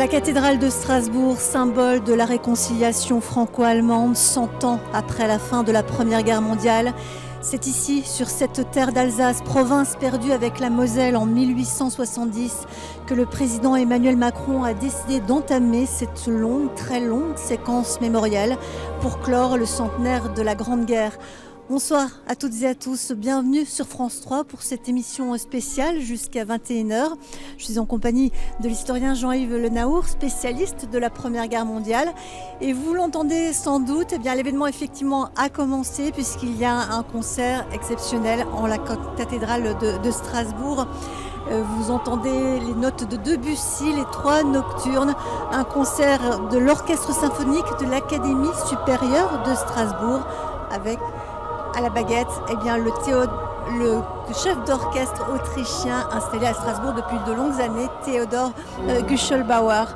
La cathédrale de Strasbourg, symbole de la réconciliation franco-allemande 100 ans après la fin de la Première Guerre mondiale. C'est ici, sur cette terre d'Alsace, province perdue avec la Moselle en 1870, que le président Emmanuel Macron a décidé d'entamer cette longue, très longue séquence mémorielle pour clore le centenaire de la Grande Guerre. Bonsoir à toutes et à tous, bienvenue sur France 3 pour cette émission spéciale jusqu'à 21h. Je suis en compagnie de l'historien Jean-Yves Le Naour, spécialiste de la Première Guerre mondiale. Et vous l'entendez sans doute, eh bien, l'événement effectivement a commencé puisqu'il y a un concert exceptionnel en la cathédrale de Strasbourg. Vous entendez les notes de Debussy, les 3 nocturnes, un concert de l'orchestre symphonique de l'Académie supérieure de Strasbourg avec à la baguette, eh bien, le chef d'orchestre autrichien installé à Strasbourg depuis de longues années, Theodor Guschelbauer.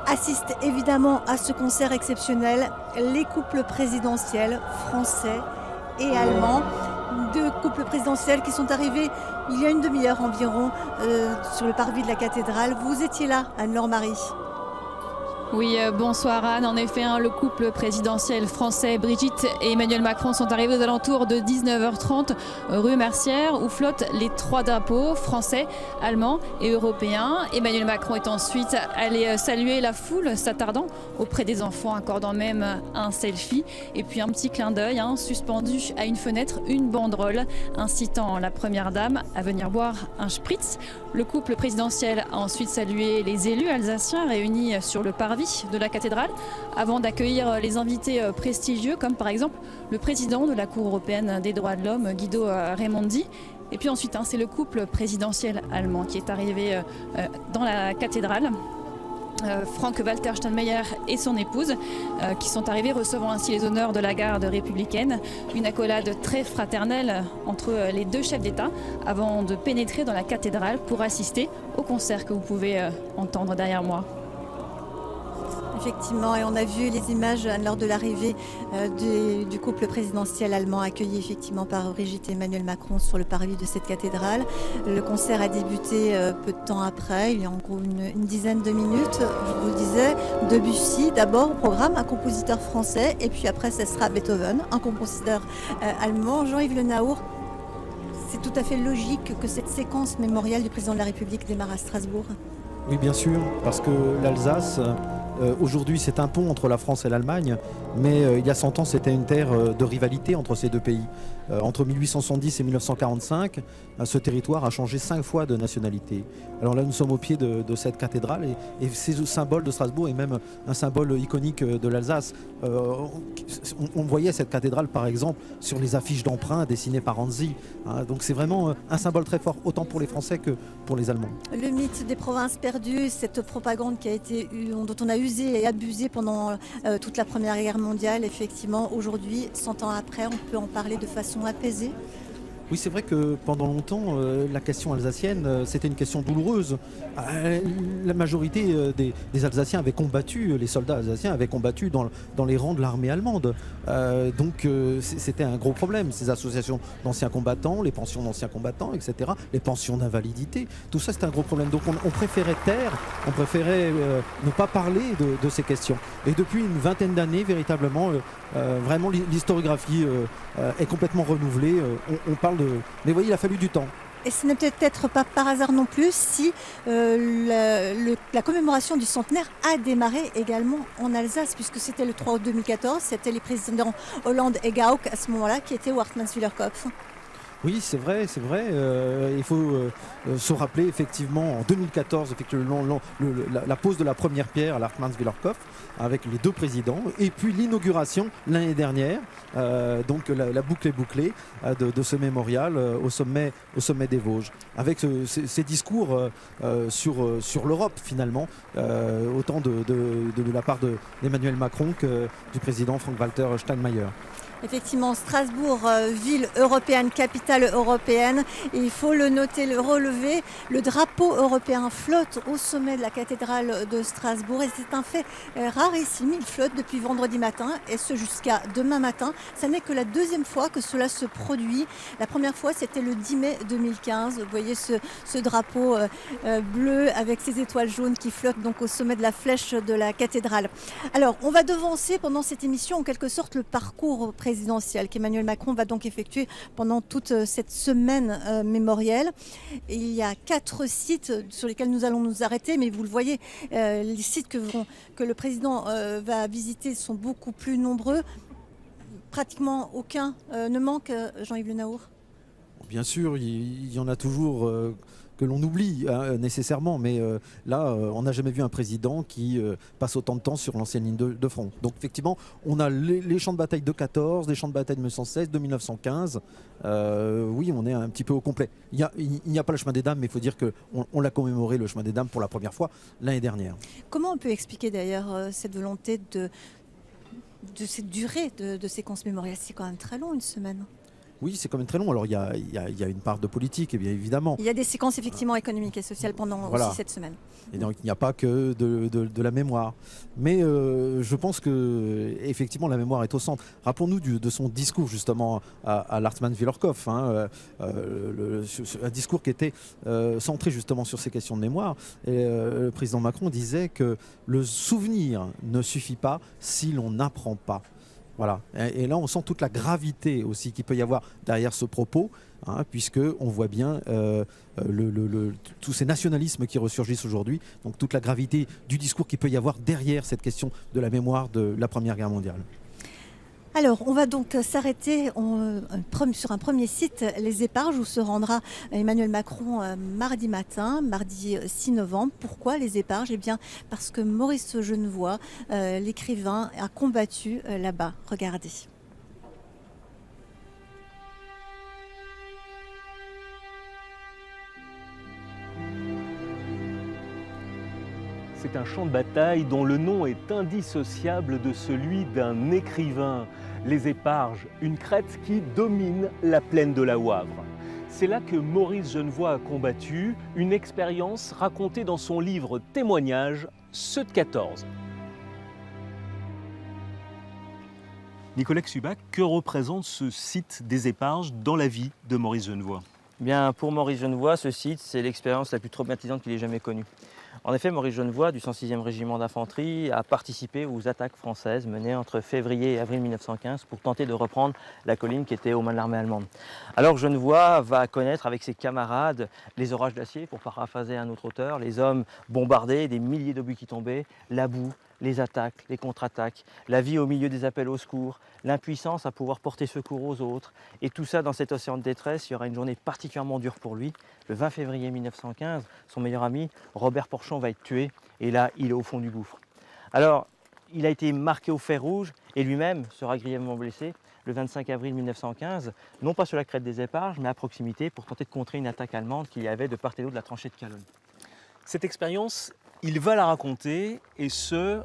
Assistent évidemment à ce concert exceptionnel les couples présidentiels français et allemands. 2 couples présidentiels qui sont arrivés il y a une demi-heure environ sur le parvis de la cathédrale. Vous étiez là, Anne-Laure Marie. Oui, bonsoir Anne. En effet, le couple présidentiel français, Brigitte et Emmanuel Macron, sont arrivés aux alentours de 19h30 rue Mercière, où flottent les 3 drapeaux français, allemands et européens. Emmanuel Macron est ensuite allé saluer la foule, s'attardant auprès des enfants, accordant même un selfie. Et puis un petit clin d'œil, suspendu à une fenêtre, une banderole incitant la première dame à venir boire un spritz. Le couple présidentiel a ensuite salué les élus alsaciens réunis sur le parvis de la cathédrale avant d'accueillir les invités prestigieux comme par exemple le président de la Cour européenne des droits de l'homme, Guido Raimondi. Et puis ensuite, c'est le couple présidentiel allemand qui est arrivé dans la cathédrale. Frank-Walter Steinmeier et son épouse qui sont arrivés recevant ainsi les honneurs de la garde républicaine. Une accolade très fraternelle entre les 2 chefs d'État avant de pénétrer dans la cathédrale pour assister au concert que vous pouvez entendre derrière moi. Effectivement, et on a vu les images lors de l'arrivée du couple présidentiel allemand accueilli effectivement par Brigitte et Emmanuel Macron sur le parvis de cette cathédrale. Le concert a débuté peu de temps après, il y a en gros une dizaine de minutes. Je vous le disais, Debussy d'abord au programme, un compositeur français, et puis après ce sera Beethoven, un compositeur allemand. Jean-Yves Le Naour, c'est tout à fait logique que cette séquence mémoriale du président de la République démarre à Strasbourg. Oui, bien sûr, parce que l'Alsace, aujourd'hui, c'est un pont entre la France et l'Allemagne, mais il y a 100 ans, c'était une terre de rivalité entre ces 2 pays. Entre 1870 et 1945, ce territoire a changé 5 fois de nationalité. Alors là, nous sommes au pied de cette cathédrale et c'est le symbole de Strasbourg et même un symbole iconique de l'Alsace. On voyait cette cathédrale, par exemple, sur les affiches d'emprunt dessinées par Hansi. Donc c'est vraiment un symbole très fort, autant pour les Français que pour les Allemands. Le mythe des provinces perdues, cette propagande dont on a usé et abusé pendant toute la Première Guerre mondiale, effectivement, aujourd'hui, 100 ans après, on peut en parler de façon apaisée. Oui, c'est vrai que pendant longtemps, la question alsacienne, c'était une question douloureuse. La majorité des Alsaciens avaient combattu, les soldats alsaciens avaient combattu dans les rangs de l'armée allemande. Donc c'était un gros problème, ces associations d'anciens combattants, les pensions d'anciens combattants, etc., les pensions d'invalidité, tout ça c'était un gros problème. Donc on préférait taire, on préférait ne pas parler de ces questions. Et depuis une vingtaine d'années, véritablement, vraiment l'historiographie est complètement renouvelée. On parle de... Mais vous voyez, il a fallu du temps. Et ce n'est peut-être pas par hasard non plus si la commémoration du centenaire a démarré également en Alsace, puisque c'était le 3 août 2014, c'était les présidents Hollande et Gauck à ce moment-là qui étaient au Hartmannswillerkopf. Oui, c'est vrai. Il faut se rappeler effectivement en 2014, effectivement, la pose de la première pierre à l'Hartmannswillerkopf avec les 2 présidents et puis l'inauguration l'année dernière, donc la boucle est bouclée de ce mémorial au sommet des Vosges, avec ces discours sur l'Europe finalement, autant de la part d'Emmanuel Macron que du président Frank-Walter Steinmeier. Effectivement, Strasbourg, ville européenne, capitale capitale européenne. Et il faut le noter, le relever. Le drapeau européen flotte au sommet de la cathédrale de Strasbourg. Et c'est un fait rarissime. Il flotte depuis vendredi matin et ce jusqu'à demain matin. Ça n'est que la deuxième fois que cela se produit. La première fois, c'était le 10 mai 2015. Vous voyez ce drapeau bleu avec ses étoiles jaunes qui flottent donc au sommet de la flèche de la cathédrale. Alors, on va devancer pendant cette émission en quelque sorte le parcours présidentiel qu'Emmanuel Macron va donc effectuer pendant toute cette semaine mémorielle. Et il y a 4 sites sur lesquels nous allons nous arrêter, mais vous le voyez, les sites que le président va visiter sont beaucoup plus nombreux. Pratiquement aucun ne manque, Jean-Yves Le Naour. Bien sûr, il y en a toujours que l'on oublie nécessairement, mais là, on n'a jamais vu un président qui passe autant de temps sur l'ancienne ligne de front. Donc effectivement, on a les champs de bataille de 14, les champs de bataille de 1916, de 1915. Oui, on est un petit peu au complet. Il n'y a pas le chemin des dames, mais il faut dire qu'on l'a commémoré, le chemin des dames, pour la première fois l'année dernière. Comment on peut expliquer d'ailleurs cette volonté de cette durée de séquence mémorielle? C'est quand même très long, une semaine. Oui, c'est quand même très long. Alors il y a une part de politique, et bien évidemment. Il y a des séquences effectivement économiques et sociales pendant aussi cette semaine. Et donc il n'y a pas que de la mémoire. Mais je pense que effectivement la mémoire est au centre. Rappelons-nous de son discours justement à l'Hartmann Villorkov, un discours qui était centré justement sur ces questions de mémoire. Et le président Macron disait que le souvenir ne suffit pas si l'on n'apprend pas. Voilà. Et là, on sent toute la gravité aussi qu'il peut y avoir derrière ce propos, puisqu'on voit bien tous ces nationalismes qui ressurgissent aujourd'hui, donc toute la gravité du discours qu'il peut y avoir derrière cette question de la mémoire de la Première Guerre mondiale. Alors, on va donc s'arrêter sur un premier site, les Éparges, où se rendra Emmanuel Macron mardi matin, mardi 6 novembre. Pourquoi les Éparges? Eh bien, parce que Maurice Genevoix, l'écrivain, a combattu là-bas. Regardez. C'est un champ de bataille dont le nom est indissociable de celui d'un écrivain. Les Éparges, une crête qui domine la plaine de la Wavre. C'est là que Maurice Genevoix a combattu, une expérience racontée dans son livre témoignage, Ceux de 14. Nicolas Xubac, que représente ce site des Éparges dans la vie de Maurice Genevoix? Bien, pour Maurice Genevoix, ce site, c'est l'expérience la plus traumatisante qu'il ait jamais connue. En effet, Maurice Genevoix, du 106e régiment d'infanterie, a participé aux attaques françaises menées entre février et avril 1915 pour tenter de reprendre la colline qui était aux mains de l'armée allemande. Alors Genevoix va connaître avec ses camarades les orages d'acier, pour paraphraser un autre auteur, les hommes bombardés, des milliers d'obus qui tombaient, la boue, les attaques, les contre-attaques, la vie au milieu des appels au secours, l'impuissance à pouvoir porter secours aux autres. Et tout ça dans cet océan de détresse, il y aura une journée particulièrement dure pour lui. Le 20 février 1915, son meilleur ami, Robert Porchon, va être tué. Et là, il est au fond du gouffre. Alors, il a été marqué au fer rouge et lui-même sera grièvement blessé le 25 avril 1915, non pas sur la crête des Éparges, mais à proximité pour tenter de contrer une attaque allemande qu'il y avait de part et d'autre de la tranchée de Calonne. Cette expérience, il va la raconter, et ce,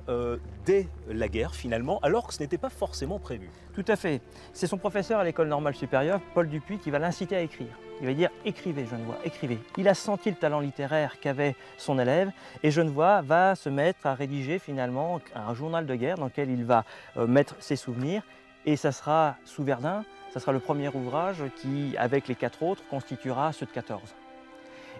dès la guerre finalement, alors que ce n'était pas forcément prévu. Tout à fait. C'est son professeur à l'école normale supérieure, Paul Dupuis, qui va l'inciter à écrire. Il va dire « écrivez Genevoix, écrivez ». Il a senti le talent littéraire qu'avait son élève, et Genevoix va se mettre à rédiger finalement un journal de guerre dans lequel il va mettre ses souvenirs, et ça sera sous Verdun, ça sera le premier ouvrage qui, avec les 4 autres, constituera Ceux de 14.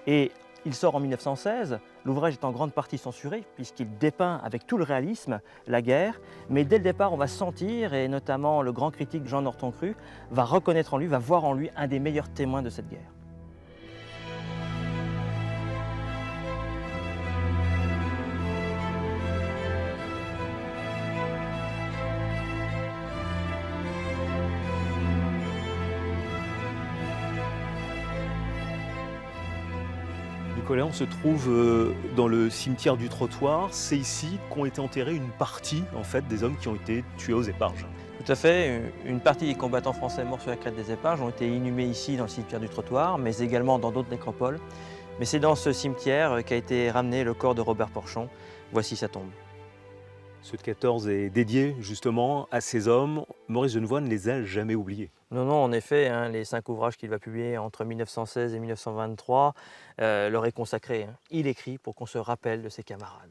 Et il sort en 1916, l'ouvrage est en grande partie censuré puisqu'il dépeint avec tout le réalisme la guerre, mais dès le départ on va sentir, et notamment le grand critique Jean Norton-Cru va reconnaître en lui, va voir en lui un des meilleurs témoins de cette guerre. Nicolas, on se trouve dans le cimetière du Trottoir. C'est ici qu'ont été enterrés une partie en fait, des hommes qui ont été tués aux Éparges. Tout à fait. Une partie des combattants français morts sur la crête des Éparges ont été inhumés ici dans le cimetière du Trottoir, mais également dans d'autres nécropoles. Mais c'est dans ce cimetière qu'a été ramené le corps de Robert Porchon. Voici sa tombe. Ce de 14 est dédié justement à ces hommes. Maurice Genevoix ne les a jamais oubliés. Non, non, en effet, hein, les 5 ouvrages qu'il va publier entre 1916 et 1923 leur est consacré. Hein. Il écrit pour qu'on se rappelle de ses camarades.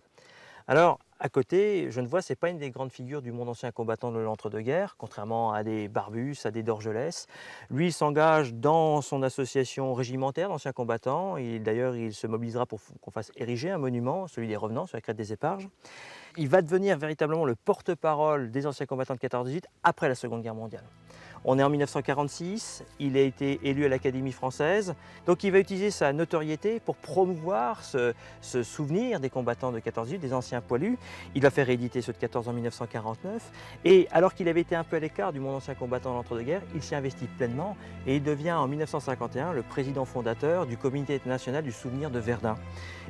Alors, à côté, Genevoix, ce n'est pas une des grandes figures du monde ancien combattant de l'entre-deux-guerres, contrairement à des Barbus, à des Dorgelès. Lui, il s'engage dans son association régimentaire d'anciens combattants. D'ailleurs, il se mobilisera pour qu'on fasse ériger un monument, celui des Revenants, sur la crête des Éparges. Il va devenir véritablement le porte-parole des anciens combattants de 14-18 après la Seconde Guerre mondiale. On est en 1946, il a été élu à l'Académie française, donc il va utiliser sa notoriété pour promouvoir ce souvenir des combattants de 14-18, des anciens poilus. Il va faire rééditer ceux de 14 en 1949, et alors qu'il avait été un peu à l'écart du monde ancien combattant de l'entre-deux-guerres, il s'y investit pleinement et il devient en 1951 le président fondateur du Comité national du souvenir de Verdun.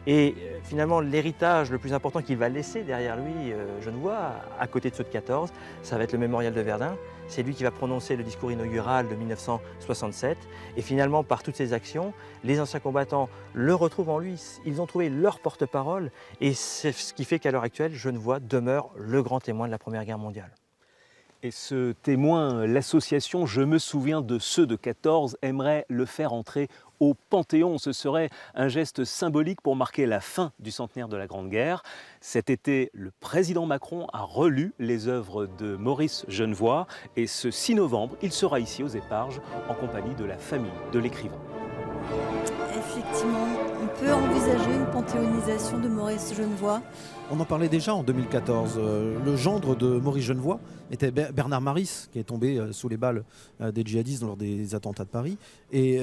Et finalement, l'héritage le plus important qu'il va laisser derrière lui, Genevoix, à côté de ceux de 14, ça va être le mémorial de Verdun. C'est lui qui va prononcer le discours inaugural de 1967. Et finalement, par toutes ces actions, les anciens combattants le retrouvent en lui. Ils ont trouvé leur porte-parole. Et c'est ce qui fait qu'à l'heure actuelle, Genevoix demeure le grand témoin de la Première Guerre mondiale. Et ce témoin, l'association Je me souviens de ceux de 14, aimerait le faire entrer au Panthéon. Ce serait un geste symbolique pour marquer la fin du centenaire de la Grande Guerre. Cet été, le président Macron a relu les œuvres de Maurice Genevoix et ce 6 novembre, il sera ici aux Éparges en compagnie de la famille de l'écrivain. Effectivement, on peut envisager une panthéonisation de Maurice Genevoix. On en parlait déjà en 2014. Le gendre de Maurice Genevoix était Bernard Maris, qui est tombé sous les balles des djihadistes lors des attentats de Paris. Et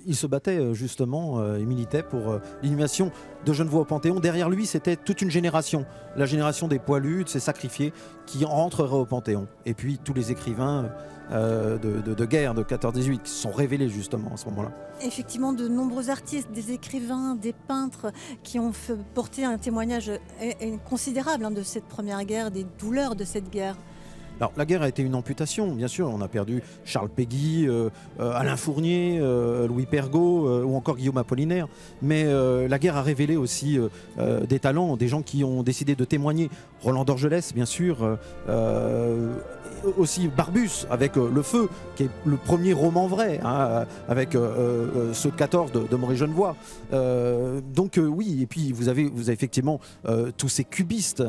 il se battait justement et militait pour l'inhumation de Genevoix au Panthéon. Derrière lui, c'était toute une génération, la génération des poilus, de ces sacrifiés, qui rentreraient au Panthéon. Et puis tous les écrivains de guerre de 14-18 qui se sont révélés justement à ce moment-là. Effectivement, de nombreux artistes, des écrivains, des peintres qui ont porté un témoignage considérable de cette première guerre, des douleurs de cette guerre. Alors, la guerre a été une amputation, bien sûr. On a perdu Charles Péguy, Alain Fournier, Louis Pergaud ou encore Guillaume Apollinaire. Mais la guerre a révélé aussi des talents, des gens qui ont décidé de témoigner. Roland Dorgelès, bien sûr. Aussi Barbus, avec Le Feu, qui est le premier roman vrai, hein, avec ceux de 14 de Maurice Genevoix. Donc oui, et puis vous avez effectivement tous ces cubistes,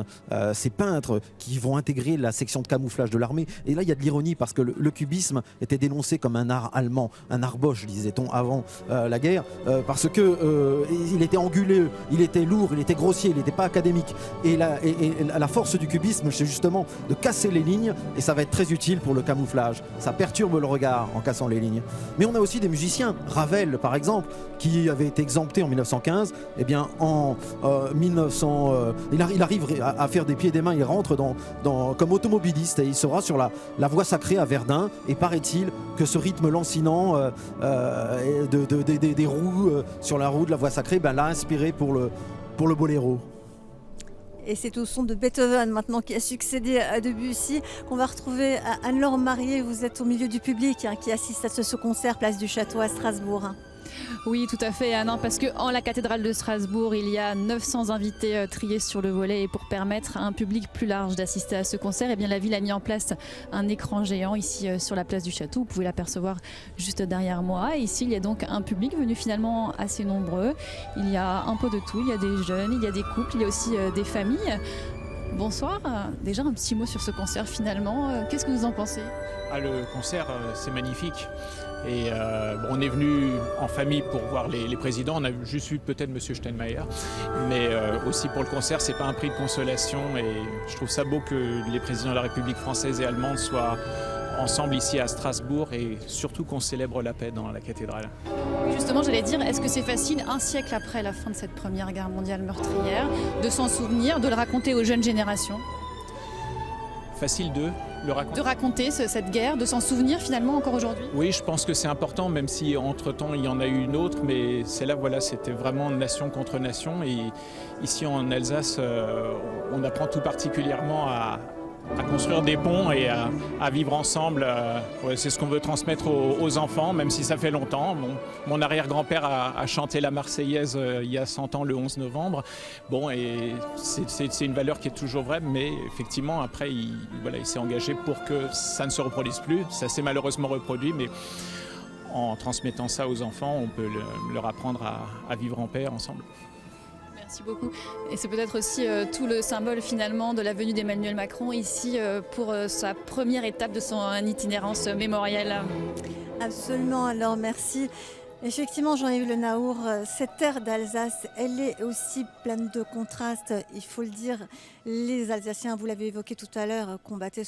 ces peintres qui vont intégrer la section de camouflage de l'armée. Et là, il y a de l'ironie parce que le cubisme était dénoncé comme un art allemand, un art Bosch, disait-on avant la guerre, parce que il était anguleux, il était lourd, il était grossier, il n'était pas académique. Et la force du cubisme, c'est justement de casser les lignes, et ça va être très utile pour le camouflage. Ça perturbe le regard en cassant les lignes. Mais on a aussi des musiciens, Ravel par exemple, qui avait été exempté en 1915. Eh bien, en 1900, il arrive à faire des pieds et des mains. Il rentre comme automobiliste et il sera sur la voie sacrée à Verdun. Et paraît-il que ce rythme lancinant des roues sur la roue de la voie sacrée l'a inspiré pour le boléro. Et c'est au son de Beethoven maintenant qui a succédé à Debussy qu'on va retrouver Anne-Laure Marié. Vous êtes au milieu du public qui assiste à ce concert place du Château à Strasbourg. Oui, tout à fait, Anne, parce qu'en la cathédrale de Strasbourg, il y a 900 invités triés sur le volet. Et pour permettre à un public plus large d'assister à ce concert, eh bien, la ville a mis en place un écran géant ici sur la place du Château. Vous pouvez l'apercevoir juste derrière moi. Et ici, il y a donc un public venu finalement assez nombreux. Il y a un peu de tout. Il y a des jeunes, il y a des couples, il y a aussi des familles. Bonsoir. Déjà un petit mot sur ce concert finalement. Qu'est-ce que vous en pensez ? Le concert, c'est magnifique. Et on est venu en famille pour voir les présidents. On a juste vu peut-être M. Steinmeier. Mais aussi pour le concert, c'est pas un prix de consolation. Et je trouve ça beau que les présidents de la République française et allemande soient ensemble ici à Strasbourg et surtout qu'on célèbre la paix dans la cathédrale. Justement, j'allais dire, est-ce que c'est facile, un siècle après la fin de cette Première Guerre mondiale meurtrière, de s'en souvenir, de le raconter aux jeunes générations ? Facile de le raconter. De raconter cette guerre, de s'en souvenir finalement encore aujourd'hui ? Oui, je pense que c'est important, même si entre-temps il y en a eu une autre, mais celle-là, voilà, c'était vraiment nation contre nation. Et ici en Alsace, on apprend tout particulièrement à construire des ponts et à vivre ensemble. C'est ce qu'on veut transmettre aux enfants, même si ça fait longtemps. Mon arrière-grand-père a chanté la Marseillaise il y a 100 ans, le 11 novembre. Bon, et c'est une valeur qui est toujours vraie, mais effectivement, après, il s'est engagé pour que ça ne se reproduise plus. Ça s'est malheureusement reproduit, mais en transmettant ça aux enfants, on peut leur apprendre à vivre en paix ensemble. Merci beaucoup. Et c'est peut-être aussi tout le symbole finalement de la venue d'Emmanuel Macron ici pour sa première étape de son itinérance mémorielle. Absolument, alors merci. Effectivement, Jean-Yves Le Naour, cette terre d'Alsace, elle est aussi pleine de contrastes, il faut le dire. Les Alsaciens, vous l'avez évoqué tout à l'heure, combattaient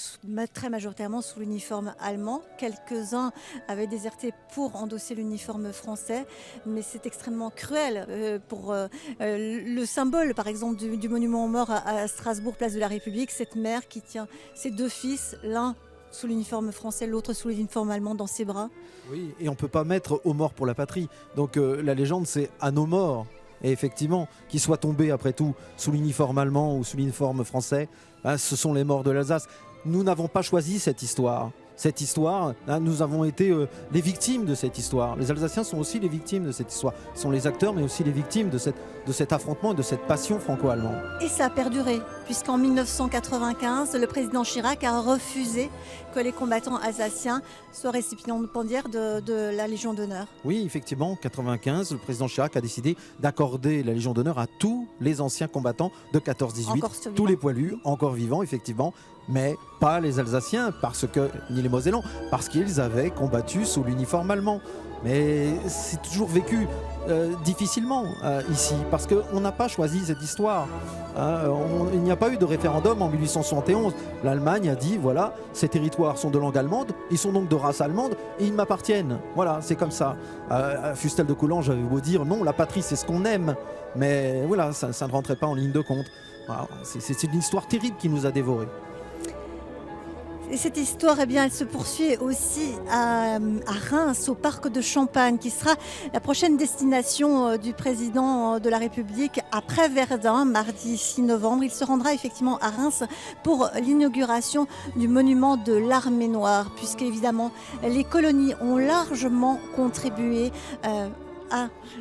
très majoritairement sous l'uniforme allemand. Quelques-uns avaient déserté pour endosser l'uniforme français, mais c'est extrêmement cruel pour le symbole, par exemple, du monument aux morts à Strasbourg, place de la République, cette mère qui tient ses deux fils, l'un sous l'uniforme français, l'autre sous l'uniforme allemand dans ses bras. Oui, et on ne peut pas mettre aux morts pour la patrie. Donc la légende, c'est à nos morts. Et effectivement, qu'ils soient tombés après tout sous l'uniforme allemand ou sous l'uniforme français, ce sont les morts de l'Alsace. Nous n'avons pas choisi cette histoire. Cette histoire, nous avons été les victimes de cette histoire. Les Alsaciens sont aussi les victimes de cette histoire. Ils sont les acteurs, mais aussi les victimes de cet affrontement et de cette passion franco-allemande. Et ça a perduré, puisqu'en 1995, le président Chirac a refusé que les combattants alsaciens soient récipiendaires de la Légion d'honneur. Oui, effectivement, en 1995, le président Chirac a décidé d'accorder la Légion d'honneur à tous les anciens combattants de 14-18, tous les poilus, encore vivants, effectivement, mais pas les Alsaciens, ni les Mosellans, parce qu'ils avaient combattu sous l'uniforme allemand. Mais c'est toujours vécu difficilement ici, parce qu'on n'a pas choisi cette histoire. Il n'y a pas eu de référendum en 1871. L'Allemagne a dit, voilà, ces territoires sont de langue allemande, ils sont donc de race allemande, et ils m'appartiennent. Voilà, c'est comme ça. Fustel de Coulanges avait beau dire, non, la patrie c'est ce qu'on aime, mais voilà, ça ne rentrait pas en ligne de compte. Voilà, c'est une histoire terrible qui nous a dévorés. Et cette histoire, eh bien, elle se poursuit aussi à Reims, au parc de Champagne, qui sera la prochaine destination du président de la République après Verdun, mardi 6 novembre. Il se rendra effectivement à Reims pour l'inauguration du monument de l'Armée noire, puisque évidemment les colonies ont largement contribué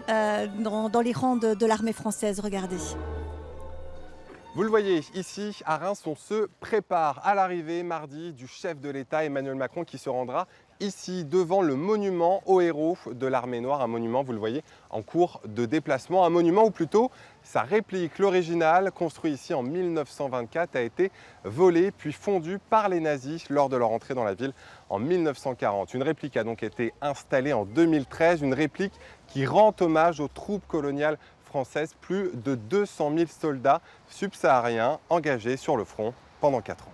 dans les rangs de l'armée française. Regardez. Vous le voyez, ici, à Reims, on se prépare à l'arrivée mardi du chef de l'État, Emmanuel Macron, qui se rendra ici devant le monument aux héros de l'Armée noire. Un monument, vous le voyez, en cours de déplacement. Un monument ou plutôt sa réplique, l'original, construit ici en 1924, a été volé puis fondu par les nazis lors de leur entrée dans la ville en 1940. Une réplique a donc été installée en 2013, une réplique qui rend hommage aux troupes coloniales françaises, plus de 200 000 soldats subsahariens engagés sur le front pendant 4 ans.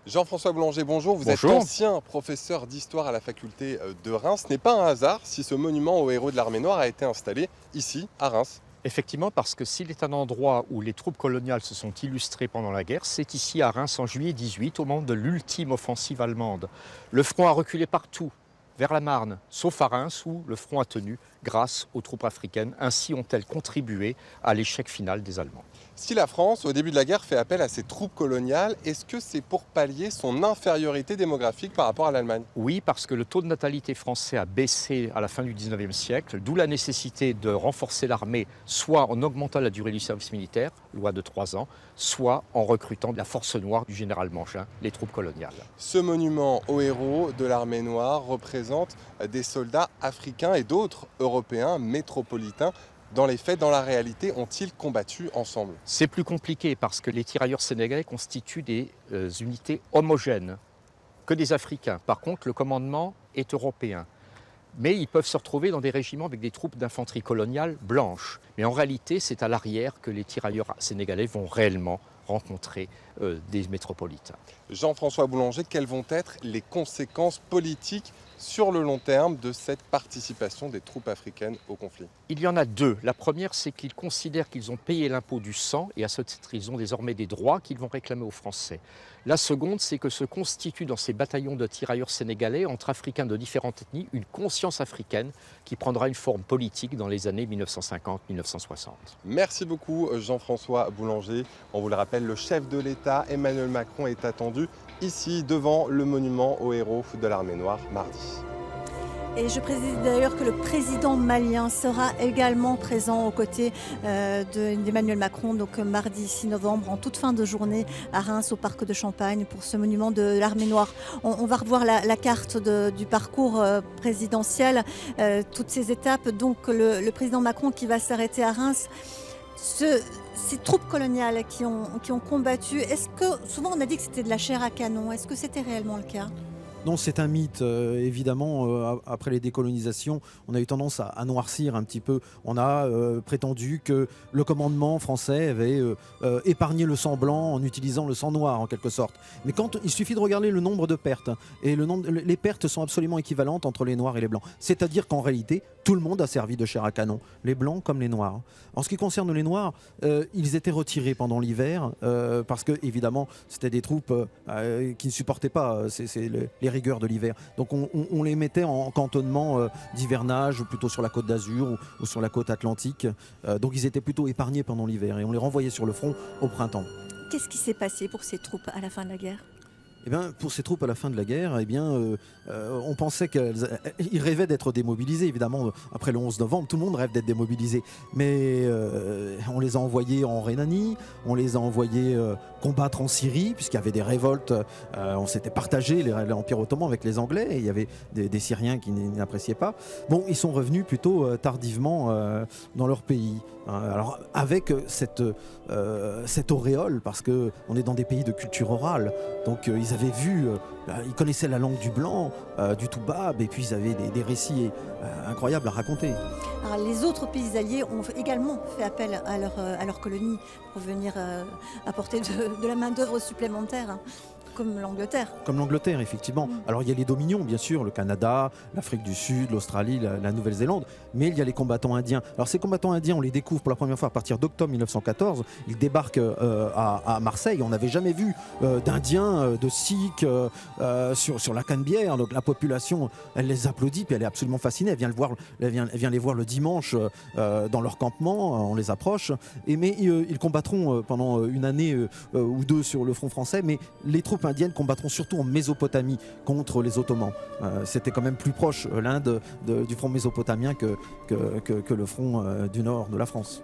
Jean-François Boulanger, bonjour. Vous êtes ancien professeur d'histoire à la faculté de Reims. Ce n'est pas un hasard si ce monument aux héros de l'Armée noire a été installé ici, à Reims. Effectivement, parce que s'il est un endroit où les troupes coloniales se sont illustrées pendant la guerre, c'est ici à Reims en juillet 18, au moment de l'ultime offensive allemande. Le front a reculé partout, vers la Marne, sauf à Reims où le front a tenu grâce aux troupes africaines. Ainsi ont-elles contribué à l'échec final des Allemands. Si la France, au début de la guerre, fait appel à ses troupes coloniales, est-ce que c'est pour pallier son infériorité démographique par rapport à l'Allemagne? Oui, parce que le taux de natalité français a baissé à la fin du 19e siècle, d'où la nécessité de renforcer l'armée, soit en augmentant la durée du service militaire, loi de 3 ans, soit en recrutant la force noire du général Mangin, les troupes coloniales. Ce monument aux héros de l'Armée noire représente des soldats africains et d'autres Européens métropolitains. Dans les faits, dans la réalité, ont-ils combattu ensemble? C'est plus compliqué parce que les tirailleurs sénégalais constituent des unités homogènes que des Africains. Par contre, le commandement est européen. Mais ils peuvent se retrouver dans des régiments avec des troupes d'infanterie coloniale blanches. Mais en réalité, c'est à l'arrière que les tirailleurs sénégalais vont réellement rencontrer des métropolitains. Jean-François Boulanger, quelles vont être les conséquences politiques sur le long terme de cette participation des troupes africaines au conflit? Il y en a deux. La première, c'est qu'ils considèrent qu'ils ont payé l'impôt du sang et à ce titre, ils ont désormais des droits qu'ils vont réclamer aux Français. La seconde, c'est que se constitue dans ces bataillons de tirailleurs sénégalais, entre Africains de différentes ethnies, une conscience africaine qui prendra une forme politique dans les années 1950-1960. Merci beaucoup Jean-François Boulanger. On vous le rappelle, le chef de l'État Emmanuel Macron est attendu ici devant le monument aux héros de l'Armée noire mardi. Et je précise d'ailleurs que le président malien sera également présent aux côtés d'Emmanuel Macron, donc mardi 6 novembre, en toute fin de journée à Reims, au Parc de Champagne, pour ce monument de l'Armée noire. On va revoir la carte du parcours présidentiel, toutes ces étapes. Donc le président Macron qui va s'arrêter à Reims. Ces troupes coloniales qui ont combattu, est-ce que, souvent on a dit que c'était de la chair à canon, est-ce que c'était réellement le cas ? Non, c'est un mythe. Évidemment, après les décolonisations, on a eu tendance à noircir un petit peu. On a prétendu que le commandement français avait épargné le sang blanc en utilisant le sang noir, en quelque sorte. Mais il suffit de regarder le nombre de pertes. Et les pertes sont absolument équivalentes entre les noirs et les blancs. C'est-à-dire qu'en réalité, tout le monde a servi de chair à canon, les blancs comme les noirs. En ce qui concerne les noirs, ils étaient retirés pendant l'hiver parce que, évidemment, c'était des troupes qui ne supportaient pas les rigueurs de l'hiver. Donc on les mettait en cantonnement d'hivernage, plutôt sur la côte d'Azur ou sur la côte atlantique. Donc ils étaient plutôt épargnés pendant l'hiver et on les renvoyait sur le front au printemps. Qu'est-ce qui s'est passé pour ces troupes à la fin de la guerre ? Eh bien, pour ces troupes à la fin de la guerre, on pensait qu'ils rêvaient d'être démobilisés. Évidemment, après le 11 novembre, tout le monde rêve d'être démobilisé. Mais on les a envoyés en Rhénanie, on les a envoyés combattre en Syrie, puisqu'il y avait des révoltes. On s'était partagé, l'Empire ottoman, avec les Anglais, et il y avait des Syriens qui n'appréciaient pas. Bon, ils sont revenus plutôt tardivement dans leur pays. Alors, avec cette auréole, parce qu'on est dans des pays de culture orale, donc ils avaient vu, ils connaissaient la langue du blanc, du toubab, et puis ils avaient des récits incroyables à raconter. Alors, les autres pays alliés ont également fait appel à leur colonie pour venir apporter de la main-d'œuvre supplémentaire. Comme l'Angleterre. Comme l'Angleterre, effectivement. Alors il y a les dominions, bien sûr, le Canada, l'Afrique du Sud, l'Australie, la Nouvelle-Zélande, mais il y a les combattants indiens. Alors ces combattants indiens, on les découvre pour la première fois à partir d'octobre 1914. Ils débarquent à Marseille. On n'avait jamais vu d'Indiens, de Sikhs sur la Canebière. Donc la population, elle les applaudit, puis elle est absolument fascinée. Elle vient les voir le dimanche dans leur campement. On les approche. Mais ils combattront pendant une année ou deux sur le front français. Mais les troupes indiennes combattront surtout en Mésopotamie contre les Ottomans. C'était quand même plus proche l'Inde du front mésopotamien que le front du nord de la France.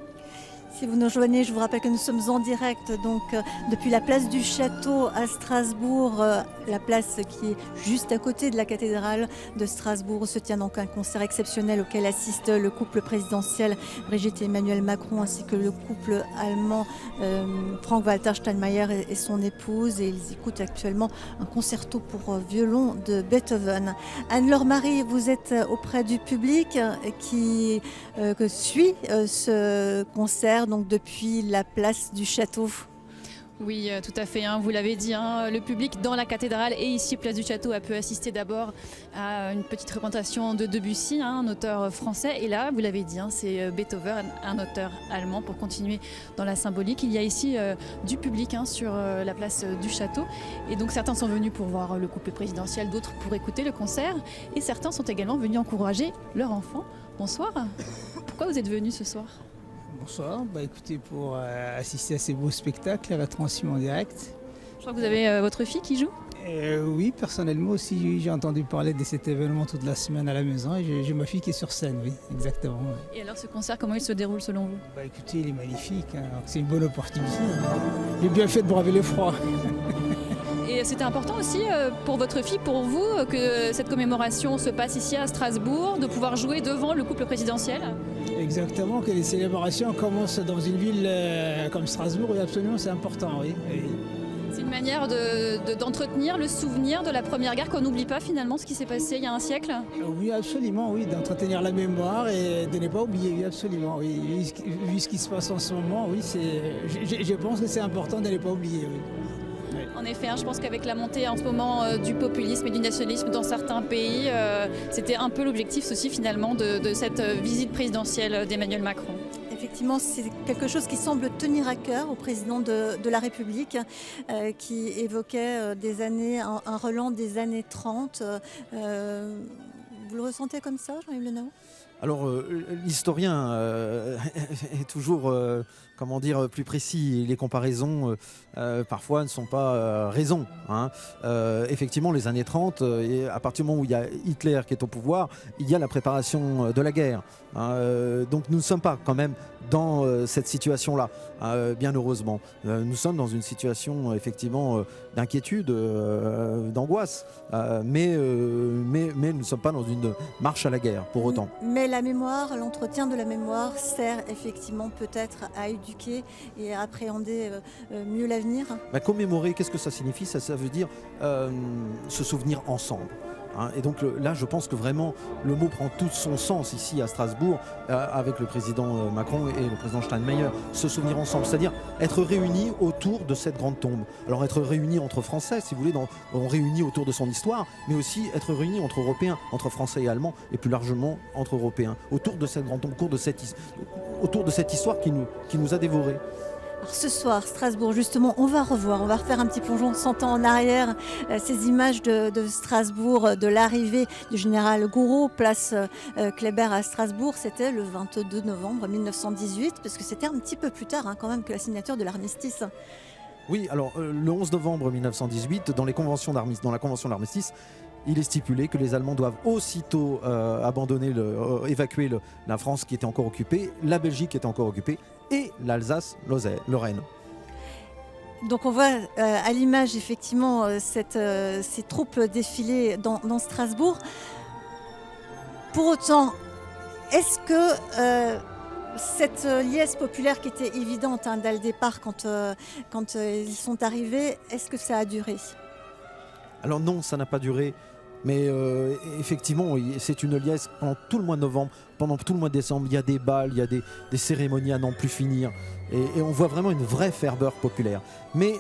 Si vous nous rejoignez, je vous rappelle que nous sommes en direct donc depuis la place du Château à Strasbourg, la place qui est juste à côté de la cathédrale de Strasbourg. Se tient donc un concert exceptionnel auquel assiste le couple présidentiel Brigitte et Emmanuel Macron ainsi que le couple allemand Frank-Walter Steinmeier et son épouse. Et ils écoutent actuellement un concerto pour violon de Beethoven. Anne-Laure Marie, vous êtes auprès du public qui suit ce concert donc depuis la place du Château. Oui, tout à fait, vous l'avez dit, le public dans la cathédrale et ici, place du Château, a pu assister d'abord à une petite représentation de Debussy, un auteur français. Et là, vous l'avez dit, c'est Beethoven, un auteur allemand, pour continuer dans la symbolique. Il y a ici du public sur la place du Château. Et donc certains sont venus pour voir le couple présidentiel, d'autres pour écouter le concert. Et certains sont également venus encourager leur enfant. Bonsoir, pourquoi vous êtes venus ce soir ? Bonsoir, écoutez, pour assister à ces beaux spectacles, à la transmission en direct. Je crois que vous avez votre fille qui joue ? Oui, personnellement aussi, j'ai entendu parler de cet événement toute la semaine à la maison et j'ai ma fille qui est sur scène, oui, exactement. Oui. Et alors ce concert, comment il se déroule selon vous ? Écoutez, il est magnifique, c'est une bonne opportunité. J'ai bien fait de braver le froid. Et c'était important aussi pour votre fille, pour vous, que cette commémoration se passe ici à Strasbourg, de pouvoir jouer devant le couple présidentiel ? Exactement, que les célébrations commencent dans une ville comme Strasbourg, oui, absolument, c'est important, oui. C'est une manière d'entretenir le souvenir de la Première Guerre, qu'on n'oublie pas finalement ce qui s'est passé il y a un siècle ? Oui, absolument, oui, d'entretenir la mémoire et de ne pas oublier, oui, absolument. Oui. Vu ce qui se passe en ce moment, oui, je pense que c'est important de ne pas oublier, oui. En effet, je pense qu'avec la montée en ce moment du populisme et du nationalisme dans certains pays, c'était un peu l'objectif aussi finalement de cette visite présidentielle d'Emmanuel Macron. Effectivement, c'est quelque chose qui semble tenir à cœur au président de la République, qui évoquait un relent des années 30. Vous le ressentez comme ça, Jean-Yves Le Naou ? Alors, l'historien est toujours, plus précis. Les comparaisons, parfois, ne sont pas raison. Effectivement, les années 30, à partir du moment où il y a Hitler qui est au pouvoir, il y a la préparation de la guerre. Donc, nous ne sommes pas quand même dans cette situation-là, bien heureusement. Nous sommes dans une situation, effectivement, d'inquiétude, d'angoisse. Mais nous ne sommes pas dans une marche à la guerre, pour autant. Mais la mémoire, l'entretien de la mémoire sert effectivement peut-être à éduquer et à appréhender mieux l'avenir. Commémorer, qu'est-ce que ça signifie ? Ça veut dire se souvenir ensemble. Et donc là, je pense que vraiment, le mot prend tout son sens ici à Strasbourg, avec le président Macron et le président Steinmeier. Se souvenir ensemble, c'est-à-dire être réunis autour de cette grande tombe. Alors être réunis entre Français, si vous voulez, on réunit autour de son histoire, mais aussi être réunis entre Européens, entre Français et Allemands, et plus largement entre Européens, autour de cette grande tombe, autour de cette histoire qui nous a dévorés. Alors ce soir, Strasbourg, justement, on va refaire un petit plongeon 100 ans en arrière, ces images de Strasbourg, de l'arrivée du général Gouraud, place Kléber à Strasbourg. C'était le 22 novembre 1918, parce que c'était un petit peu plus tard quand même que la signature de l'armistice. Oui, alors le 11 novembre 1918, dans la convention d'armistice, il est stipulé que les Allemands doivent aussitôt évacuer la France qui était encore occupée, la Belgique qui était encore occupée, et l'Alsace-Lorraine. Donc on voit à l'image effectivement ces troupes défiler dans Strasbourg. Pour autant, est-ce que cette liesse populaire qui était évidente dès le départ quand ils sont arrivés, est-ce que ça a duré ? Alors non, ça n'a pas duré. Mais effectivement, c'est une liesse pendant tout le mois de novembre, pendant tout le mois de décembre. Il y a des bals, il y a des cérémonies à n'en plus finir. Et on voit vraiment une vraie ferveur populaire. Mais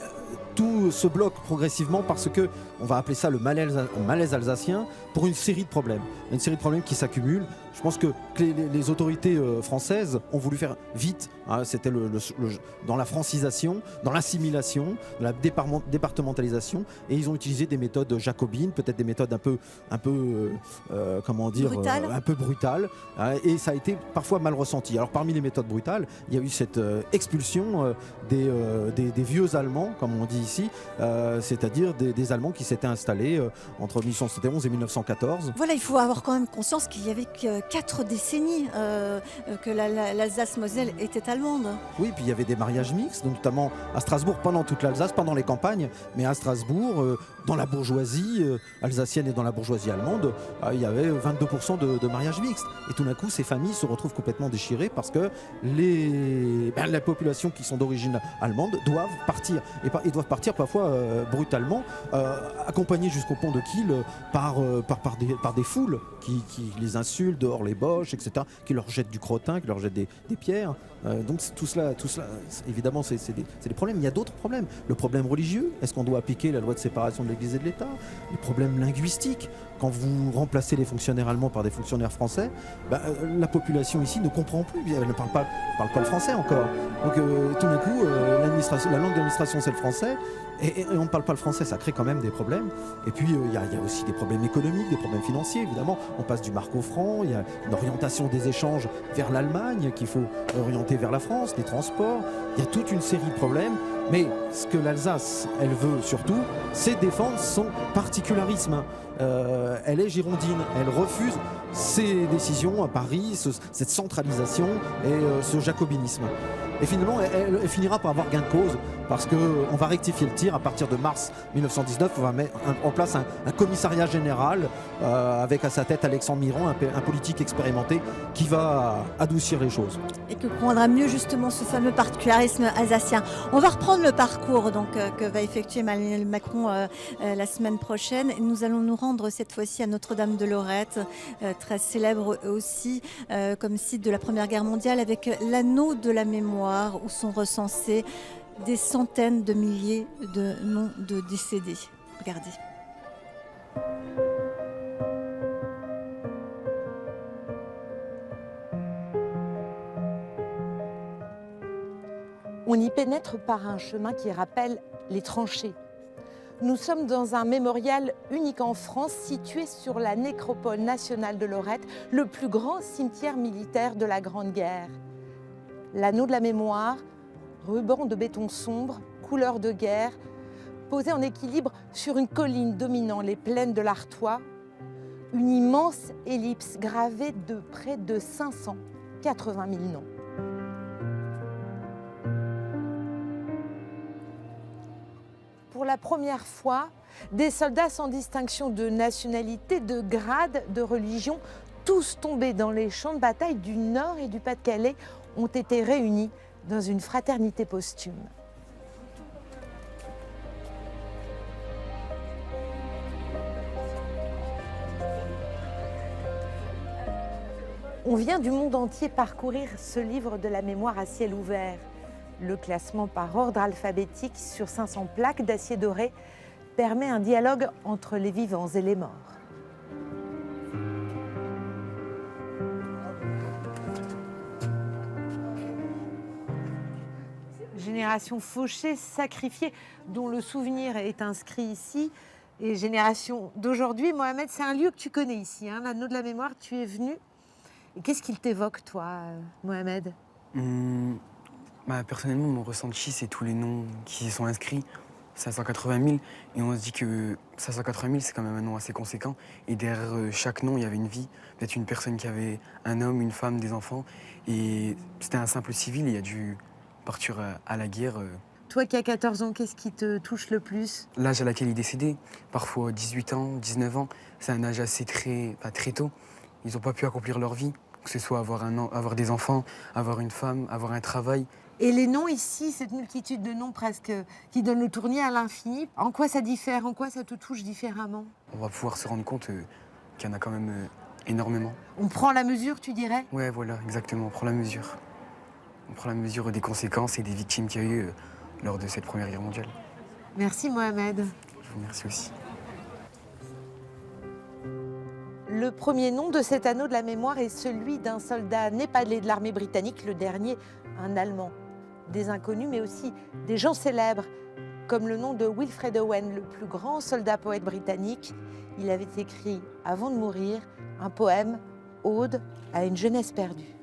tout se bloque progressivement parce que, on va appeler ça le malaise alsacien, pour une série de problèmes. Une série de problèmes qui s'accumulent. Je pense que les autorités françaises ont voulu faire vite. C'était dans la francisation, dans l'assimilation, dans la départementalisation. Et ils ont utilisé des méthodes jacobines, peut-être des méthodes un peu brutales. Et ça a été parfois mal ressenti. Alors parmi les méthodes brutales, il y a eu cette expulsion des vieux Allemands, comme on dit ici, c'est-à-dire des Allemands qui s'étaient installés entre 1871 et 1914. Voilà, il faut avoir quand même conscience qu'il y avait 4 décennies que l'Alsace-Moselle était allemande. Oui, puis il y avait des mariages mixtes, notamment à Strasbourg, pendant toute l'Alsace, pendant les campagnes, mais à Strasbourg, dans la bourgeoisie alsacienne et dans la bourgeoisie allemande, il y avait 22% de mariages mixtes. Et tout d'un coup, ces familles se retrouvent complètement déchirées parce que les populations qui sont d'origine allemande doivent partir. Et doivent partir parfois brutalement, accompagnés jusqu'au pont de Kiel par des foules qui les insultent, dehors les boches, etc., qui leur jettent du crottin, qui leur jettent des pierres. Donc tout cela, évidemment, c'est des problèmes. Il y a d'autres problèmes. Le problème religieux, est-ce qu'on doit appliquer la loi de séparation de l'Église et de l'État ? Les problèmes linguistiques, quand vous remplacez les fonctionnaires allemands par des fonctionnaires français, la population ici ne comprend plus, elle ne parle pas le français encore. Donc tout d'un coup, la langue d'administration c'est le français, et on ne parle pas le français, ça crée quand même des problèmes. Et puis il y a aussi des problèmes économiques, des problèmes financiers, évidemment. On passe du mark au franc, il y a une orientation des échanges vers l'Allemagne qu'il faut orienter vers la France, les transports, il y a toute une série de problèmes. Mais ce que l'Alsace, elle veut surtout, c'est défendre son particularisme. Elle est girondine, elle refuse ces décisions à Paris, cette centralisation et ce jacobinisme. Et finalement, elle finira par avoir gain de cause parce qu'on va rectifier le tir à partir de mars 1919. On va mettre en place un commissariat général avec à sa tête Alexandre Miron, un politique expérimenté qui va adoucir les choses. Et qui comprendra mieux justement ce fameux particularisme alsacien. On va reprendre le parcours que va effectuer Emmanuel Macron la semaine prochaine. Nous allons nous rendre cette fois-ci à Notre-Dame de Lorette, très célèbre aussi comme site de la Première Guerre mondiale, avec l'anneau de la mémoire où sont recensés des centaines de milliers de noms de décédés. Regardez. On y pénètre par un chemin qui rappelle les tranchées. Nous sommes dans un mémorial unique en France, situé sur la nécropole nationale de Lorette, le plus grand cimetière militaire de la Grande Guerre. L'anneau de la mémoire, ruban de béton sombre, couleur de guerre, posé en équilibre sur une colline dominant les plaines de l'Artois, une immense ellipse gravée de près de 580 000 noms. Pour la première fois, des soldats sans distinction de nationalité, de grade, de religion, tous tombés dans les champs de bataille du Nord et du Pas-de-Calais, ont été réunis dans une fraternité posthume. On vient du monde entier parcourir ce livre de la mémoire à ciel ouvert. Le classement par ordre alphabétique sur 500 plaques d'acier doré permet un dialogue entre les vivants et les morts. Génération fauchée, sacrifiée, dont le souvenir est inscrit ici. Et génération d'aujourd'hui, Mohamed, c'est un lieu que tu connais ici, hein, l'anneau de la mémoire, tu es venu. Et qu'est-ce qu'il t'évoque, toi, Mohamed? Personnellement, mon ressenti, c'est tous les noms qui y sont inscrits, 580 000. Et on se dit que 580 000, c'est quand même un nom assez conséquent. Et derrière chaque nom, il y avait une vie. Peut-être une personne qui avait un homme, une femme, des enfants. Et c'était un simple civil, il a dû partir à la guerre. Toi qui as 14 ans, qu'est-ce qui te touche le plus? L'âge à laquelle il est décédé, parfois 18 ans, 19 ans, c'est un âge assez très tôt. Ils n'ont pas pu accomplir leur vie, que ce soit avoir des enfants, avoir une femme, avoir un travail. Et les noms ici, cette multitude de noms presque qui donne le tournis à l'infini, en quoi ça diffère? En quoi ça te touche différemment? On va pouvoir se rendre compte qu'il y en a quand même énormément. On prend la mesure, tu dirais? Ouais, voilà, exactement, on prend la mesure. On prend la mesure des conséquences et des victimes qu'il y a eu lors de cette Première Guerre mondiale. Merci Mohamed. Je vous remercie aussi. Le premier nom de cet anneau de la mémoire est celui d'un soldat népalais de l'armée britannique, le dernier, un Allemand. Des inconnus, mais aussi des gens célèbres, comme le nom de Wilfred Owen, le plus grand soldat-poète britannique. Il avait écrit, avant de mourir, un poème, Ode à une jeunesse perdue.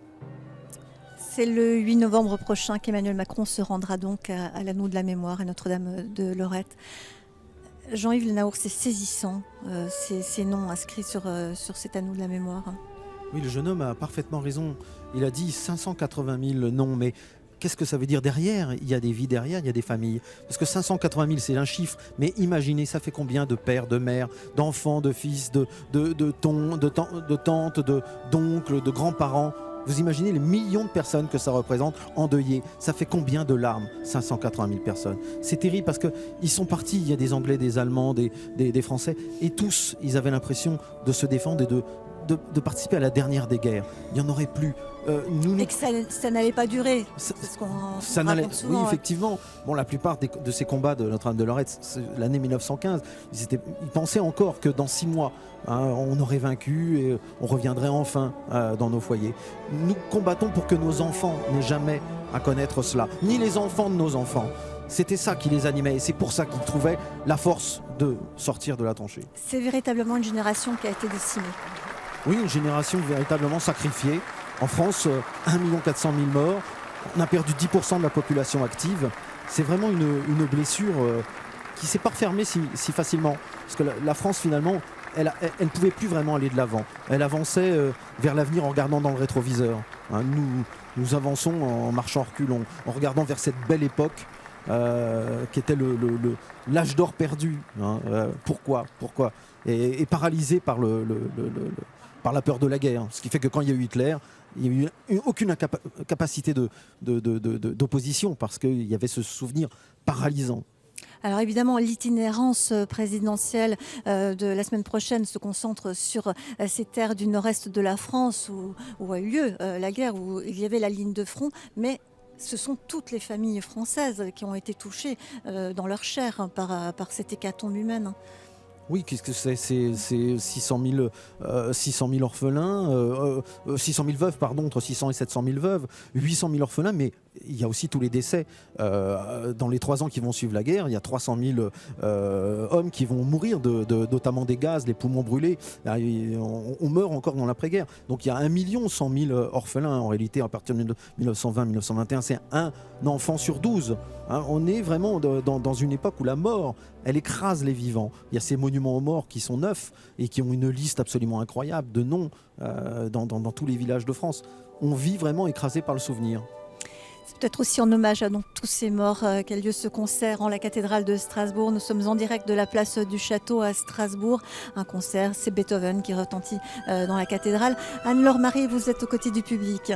C'est le 8 novembre prochain qu'Emmanuel Macron se rendra donc à l'anneau de la mémoire à Notre-Dame de Lorette. Jean-Yves Le Naour, c'est saisissant, ces noms inscrits sur cet anneau de la mémoire. Oui, le jeune homme a parfaitement raison. Il a dit 580 000 noms, mais qu'est-ce que ça veut dire derrière? Il y a des vies derrière, il y a des familles. Parce que 580 000, c'est un chiffre, mais imaginez, ça fait combien de pères, de mères, d'enfants, de fils, de tantes, d'oncles, de grands-parents? Vous imaginez les millions de personnes que ça représente endeuillées. Ça fait combien de larmes? 580 000 personnes. C'est terrible parce qu'ils sont partis. Il y a des Anglais, des Allemands, des Français. Et tous, ils avaient l'impression de se défendre et de participer à la dernière des guerres. Il n'y en aurait plus. Et que ça n'allait pas durer. Ça n'allait. Oui, effectivement. Bon, la plupart de ces combats de Notre-Dame de Lorette, l'année 1915, ils pensaient encore que dans 6 mois, on aurait vaincu et on reviendrait enfin dans nos foyers. Nous combattons pour que nos enfants n'aient jamais à connaître cela, ni les enfants de nos enfants. C'était ça qui les animait et c'est pour ça qu'ils trouvaient la force de sortir de la tranchée. C'est véritablement une génération qui a été décimée. Oui, une génération véritablement sacrifiée. En France, 1 400 000 morts. On a perdu 10% de la population active. C'est vraiment une blessure qui ne s'est pas refermée si facilement. Parce que la France, finalement, elle ne pouvait plus vraiment aller de l'avant. Elle avançait vers l'avenir en regardant dans le rétroviseur. Nous avançons en marchant reculons, en regardant vers cette belle époque qui était l'âge d'or perdu. Pourquoi et paralysé par la peur de la guerre. Ce qui fait que quand il y a eu Hitler, il n'y a eu aucune capacité d'opposition parce qu'il y avait ce souvenir paralysant. Alors évidemment, l'itinérance présidentielle de la semaine prochaine se concentre sur ces terres du nord-est de la France où a eu lieu la guerre, où il y avait la ligne de front. Mais ce sont toutes les familles françaises qui ont été touchées dans leur chair par cette hécatombe humaine. Oui, qu'est-ce que c'est 600 000 orphelins, 600 000 veuves, pardon, entre 600 et 700 000 veuves, 800 000 orphelins, mais il y a aussi tous les décès. Dans les 3 ans qui vont suivre la guerre, il y a 300 000 hommes qui vont mourir, notamment des gaz, les poumons brûlés. On meurt encore dans l'après-guerre. Donc il y a 1 100 000 orphelins en réalité à partir de 1920-1921. C'est un enfant sur 12. Hein. On est vraiment dans une époque où la mort, elle écrase les vivants. Il y a ces monuments aux morts qui sont neufs et qui ont une liste absolument incroyable de noms dans tous les villages de France. On vit vraiment écrasé par le souvenir. C'est peut-être aussi en hommage à donc, tous ces morts qu'a lieu ce concert en la cathédrale de Strasbourg. Nous sommes en direct de la place du Château à Strasbourg. Un concert, c'est Beethoven qui retentit dans la cathédrale. Anne-Laure Marie, vous êtes aux côtés du public.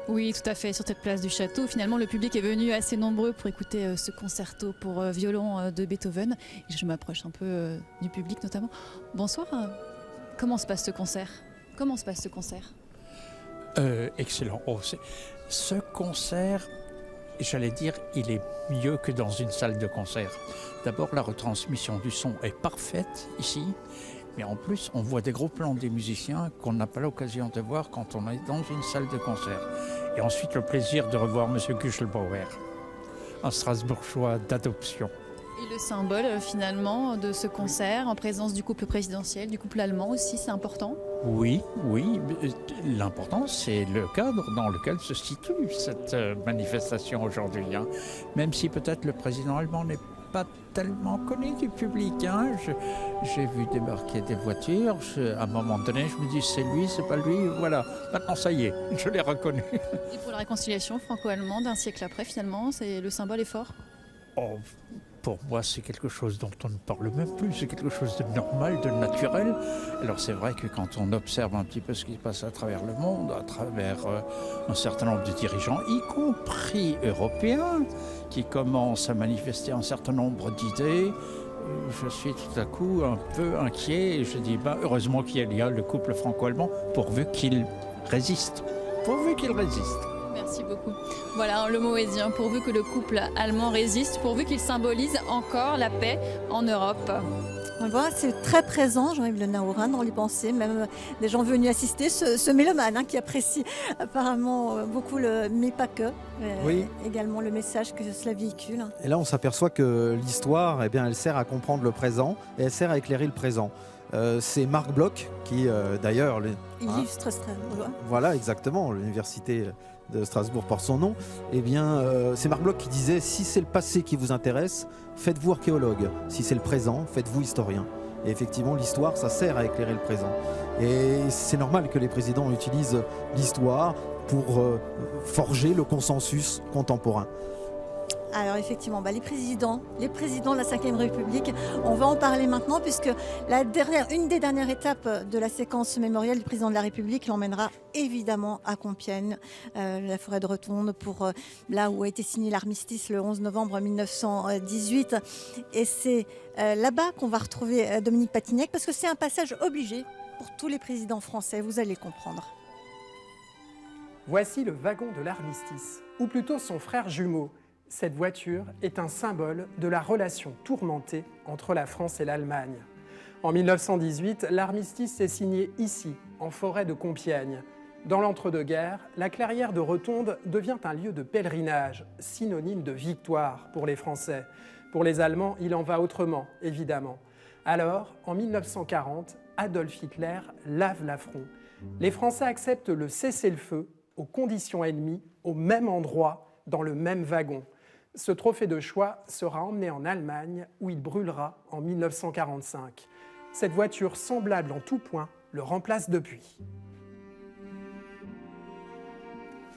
Oui, tout à fait, sur cette place du Château. Finalement, le public est venu assez nombreux pour écouter ce concerto pour violon de Beethoven. Et je m'approche un peu du public notamment. Bonsoir, comment se passe ce concert ? Excellent. Ce concert, j'allais dire, il est mieux que dans une salle de concert. D'abord, la retransmission du son est parfaite ici. Mais en plus, on voit des gros plans des musiciens qu'on n'a pas l'occasion de voir quand on est dans une salle de concert. Et ensuite, le plaisir de revoir M. Kuchelbauer, un Strasbourgeois d'adoption. Et le symbole, finalement, de ce concert, en présence du couple présidentiel, du couple allemand aussi, c'est important ? Oui. L'important, c'est le cadre dans lequel se situe cette manifestation aujourd'hui. Hein. Même si peut-être le président allemand n'est pas tellement connu du public. Hein. J'ai vu débarquer des voitures. À un moment donné, je me dis c'est lui, c'est pas lui. Voilà, maintenant ça y est, je l'ai reconnu. Et pour la réconciliation franco-allemande, un siècle après, finalement, le symbole est fort ? Pour moi, c'est quelque chose dont on ne parle même plus. C'est quelque chose de normal, de naturel. Alors c'est vrai que quand on observe un petit peu ce qui se passe à travers le monde, à travers un certain nombre de dirigeants, y compris européens, qui commencent à manifester un certain nombre d'idées, je suis tout à coup un peu inquiet et je dis heureusement qu'il y a le couple franco-allemand pourvu qu'il résiste. Merci beaucoup. Voilà, le mot est dit, pourvu que le couple allemand résiste, pourvu qu'il symbolise encore la paix en Europe. Voilà, c'est très présent, Jean-Yves Le Naourane, on l'y pensait, même des gens venus assister, ce mélomane qui apprécie apparemment beaucoup, mais pas que, également le message que cela véhicule. Et là, on s'aperçoit que l'histoire, elle sert à comprendre le présent et elle sert à éclairer le présent. C'est Marc Bloch qui, d'ailleurs... illustre Strasbourg. Voilà, exactement, l'université de Strasbourg porte son nom. C'est Marc Bloch qui disait « Si c'est le passé qui vous intéresse, faites-vous archéologue. Si c'est le présent, faites-vous historien. » Et effectivement, l'histoire, ça sert à éclairer le présent. Et c'est normal que les présidents utilisent l'histoire pour forger le consensus contemporain. Alors effectivement, les présidents de la Ve République, on va en parler maintenant puisque une des dernières étapes de la séquence mémorielle du président de la République l'emmènera évidemment à Compiègne, la forêt de Rotonde, pour là où a été signé l'armistice le 11 novembre 1918. Et c'est là-bas qu'on va retrouver Dominique Patignac parce que c'est un passage obligé pour tous les présidents français, vous allez comprendre. Voici le wagon de l'armistice, ou plutôt son frère jumeau. Cette voiture est un symbole de la relation tourmentée entre la France et l'Allemagne. En 1918, l'armistice est signé ici, en forêt de Compiègne. Dans l'entre-deux-guerres, la clairière de Rotonde devient un lieu de pèlerinage, synonyme de victoire pour les Français. Pour les Allemands, il en va autrement, évidemment. Alors, en 1940, Adolf Hitler lave l'affront. Les Français acceptent le cessez-le-feu aux conditions ennemies, au même endroit, dans le même wagon. Ce trophée de choix sera emmené en Allemagne où il brûlera en 1945. Cette voiture semblable en tout point le remplace depuis.